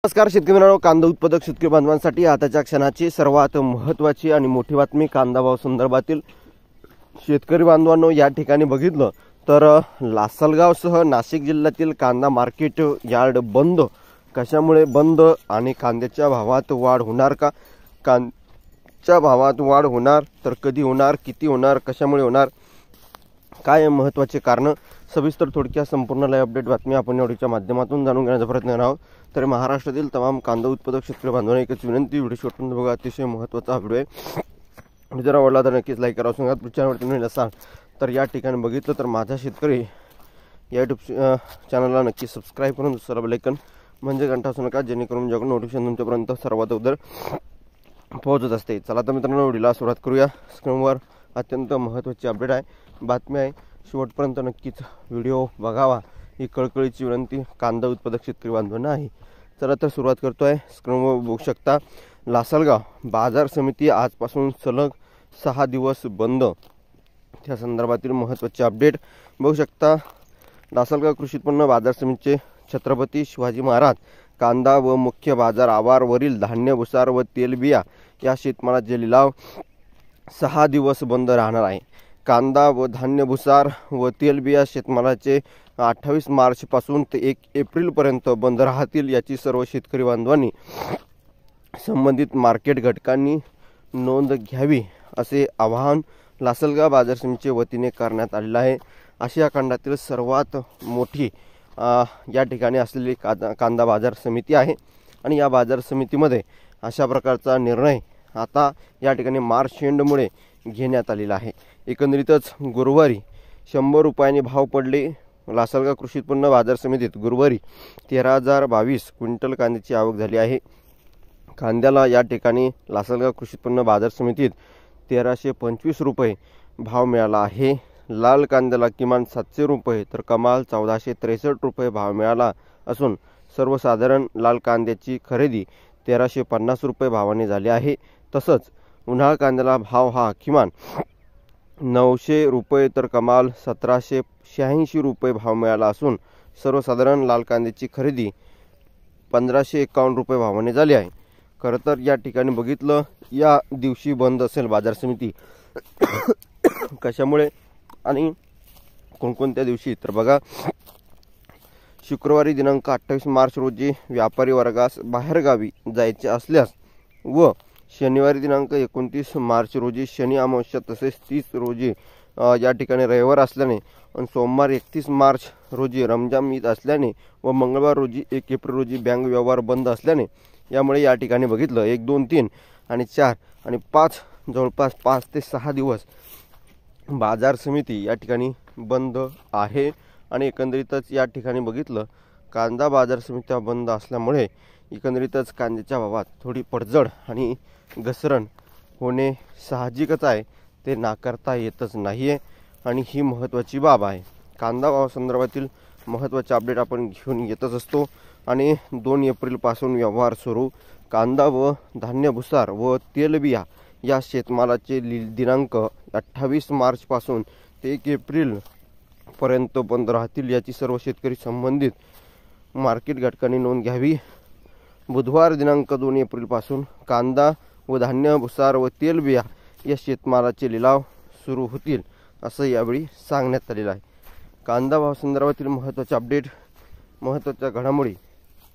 नमस्कार शेतकरी मित्रांनो, कांदा उत्पादक शेतकरी बांधवांसाठी आताच्या क्षणाची सर्वात महत्त्वाची आणि मोठी बातमी कांदा भाव संदर्भातील। शेतकरी बांधवांनो, या ठिकाणी बघितलं तर लासलगावसह नाशिक जिल्ह्यातील कांदा मार्केट यार्ड बंद। कशामुळे बंद आणि कांद्याच्या भावात वाढ होणार का? कांद्याच्या भावात वाढ होणार तर कधी होणार, किती होणार, कशामुळे होणार, काय महत्त्वाचे कारण, सविस्तर थोडक्यात संपूर्ण लाईव्ह अपडेट बातमी आपण व्हिडिओच्या माध्यमातून जाणून घेण्याचा प्रयत्न करणार आहोत। तर महाराष्ट्रातील तमाम कांदा उत्पादक शेतकरी बांधवांना एकच विनंती, व्हिडिओ शेवटपर्यंत बघा, अतिशय महत्त्वाचा हा व्हिडिओ आहे। जर आवडला तर नक्कीच लाईक करा। सांगा चॅनलवरती नवीन असाल तर या ठिकाणी बघितलं तर माझा शेतकरी या यूट्यूब चॅनलला नक्की सबस्क्राईब करून दुसरा बेल आयकॉन म्हणजे घंटा असू नका, जेणेकरून जगून नोटिफिकेशन तुमच्यापर्यंत सर्वात अगोदर पोहोचत असते। चला तर मित्रांनो, व्हिडिओला सुरुवात करूया। स्क्रीनवर अत्यंत महत्त्वाची अपडेट आहे, बातमी आहे, शेवटपर्यंत नक्कीच व्हिडिओ बघावा ही कळकळीची विनंती कांदा उत्पादक शेतकरी बांधवांना आहे। चला तर सुरुवात करतोय। स्क्रीनवर बघू शकता लासलगाव बाजार समिती आजपासून सलग 6 दिवस बंद। त्या संदर्भातील महत्त्वाचे अपडेट बघू शकता। लासलगाव कृषी उत्पन्न बाजार समितीचे छत्रपती शिवाजी महाराज कांदा व मुख्य बाजार आवारवरील धान्य भुसार व तेलबिया या शेतमालाचे लिलाव 6 दिवस बंद राहणार आहे। कांदा व धान्य भुसार व तेलबिया शेतमालाचे 28 मार्च पासून ते 1 एप्रिल पर्यंत बंद राहतील, याची सर्व शेतकरी बांधवांनी संबंधित मार्केट घटकांनी नोंद घ्यावी असे आवाहन लासलगाव बाजार समितीच्या वतीने करण्यात आलेले आहे। आशिया खंडातील सर्वात मोठी या ठिकाणी असलेली कांदा बाजार समिती आहे आणि या बाजार समितीमध्ये अशा प्रकारचा निर्णय आता या ठिकाणी मार्च एंडमुळे घेण्यात आलेला आहे। एकंदरीतच गुरुवारी 100 रुपयांनी भाव पडले। लासलगाव कृषी उत्पन्न बाजार समितीत गुरुवारी 13,022 क्विंटल कांद्याची आवक झाली आहे। कांद्याला या ठिकाणी लासलगाव कृषी उत्पन्न बाजार समितीत 1325 रुपये भाव मिळाला आहे। लाल कांद्याला किमान 700 रुपये तर कमाल 1463 रुपये भाव मिळाला असून सर्वसाधारण लाल कांद्याची खरेदी 1350 रुपये भावाने झाली आहे। तसंच उन्हाळ कांद्याला भाव हा किमान 900 रुपये तर कमाल 1786 रुपये भाव मिळाला असून सर्वसाधारण लाल कांद्याची खरेदी 1551 रुपये भावाने झाली आहे। खरं तर या ठिकाणी बघितलं या दिवशी बंद असेल बाजार समिती कशामुळे आणि कोणकोणत्या दिवशी, तर बघा, शुक्रवारी दिनांक 28 मार्च रोजी व्यापारी वर्गास बाहेरगावी जायचे असल्यास व शनिवारी दिनांक 29 मार्च रोजी शनी अमावस्या तसेच 30 रोजी या ठिकाणी रविवार असल्याने आणि सोमवार 31 मार्च रोजी रमजान ईद असल्याने व मंगळवार रोजी 1 एप्रिल रोजी बँक व्यवहार बंद असल्याने यामुळे या ठिकाणी बघितलं 1, 2, 3 आणि 4 आणि 5 जवळपास 5 ते 6 दिवस बाजार समिती या ठिकाणी बंद आहे। आणि एकंदरीतच या ठिकाणी बघितलं कांदा बाजार समित्या बंद असल्यामुळे एकंदरीतच कांद्याच्या भावात थोडी पडझड आणि घसरण होणे साहजिकच आहे, ते नाकारता येतच नाही आहे आणि ही महत्त्वाची बाब आहे। कांदा भाव संदर्भातील महत्त्वाचे अपडेट आपण घेऊन येतच असतो आणि 2 एप्रिलपासून व्यवहार सुरू। कांदा व धान्य भुसार व तेलबिया या शेतमालाचे दिनांक 28 मार्चपासून ते 1 एप्रिल पर्यंत बंद राहतील, याची सर्व शेतकरी संबंधित मार्केट घटकांनी नोंद घ्यावी। बुधवार दिनांक 2 एप्रिलपासून कांदा व धान्य भुसार व तेलबिया या शेतमालाचे लिलाव सुरू होतील असं यावेळी सांगण्यात आलेलं आहे। कांदा भाव संदर्भातील महत्त्वाचे अपडेट, महत्त्वाच्या घडामोडी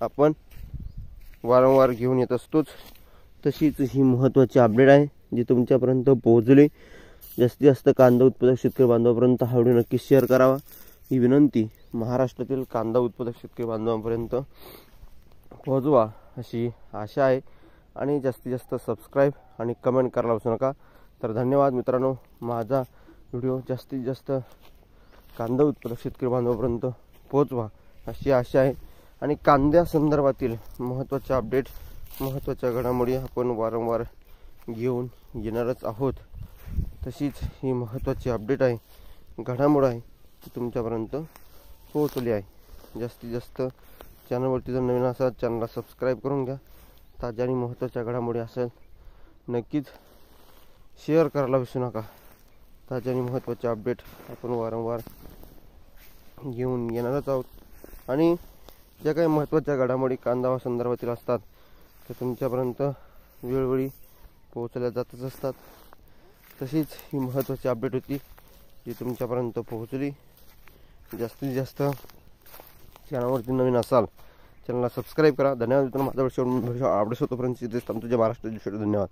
आपण वारंवार घेऊन येत असतोच, तशीच ही महत्त्वाची अपडेट आहे जी तुमच्यापर्यंत पोहोचली। जास्तीत जास्त कांदा उत्पादक शेतकरी बांधवांपर्यंत हा व्हिडिओ नक्की शेअर करावा ही विनंती महाराष्ट्रातील कांदा उत्पादक शेतकरी बांधवांपर्यंत पोहोचवा अशी आशा आहे। आणि जास्तीत जास्त सबस्क्राईब आणि कमेंट करायला विसरू नका। तर धन्यवाद मित्रांनो, माझा व्हिडिओ जास्तीत जास्त कांदा उत्पादक शेतकरी बांधवांपर्यंत पोहोचवा अशी आशा आहे। आणि कांद्या संदर्भातील महत्त्वाचे अपडेट, महत्त्वाच्या घडामोडी आपण वारंवार घेऊन येणारच आहोत। तशीच ही महत्त्वाची अपडेट आहे, घडामोड आहे ती तुमच्यापर्यंत पोहोचली आहे। जास्तीत जास्त चॅनलवरती जर नवीन असाल चॅनलला सबस्क्राईब करून घ्या। ताज्या आणि महत्त्वाच्या घडामोडी असेल नक्कीच शेअर करायला विसरू नका। ताज्या आणि महत्त्वाचे अपडेट आपण वारंवार घेऊन येणारच आहोत आणि ज्या काही महत्त्वाच्या घडामोडी कांदा संदर्भातील असतात त्या तुमच्यापर्यंत वेळोवेळी पोहोचल्या जातच असतात. तशीच ही महत्त्वाची अपडेट होती जी तुमच्यापर्यंत पोहोचली. जास्तीत जास्त चॅनलवरती नवीन असाल चॅनलला सबस्क्राईब करा. धन्यवाद मित्रांनो. माझा व्हिडिओ आवडत होतोपर्यंत तुझे महाराष्ट्र धन्यवाद.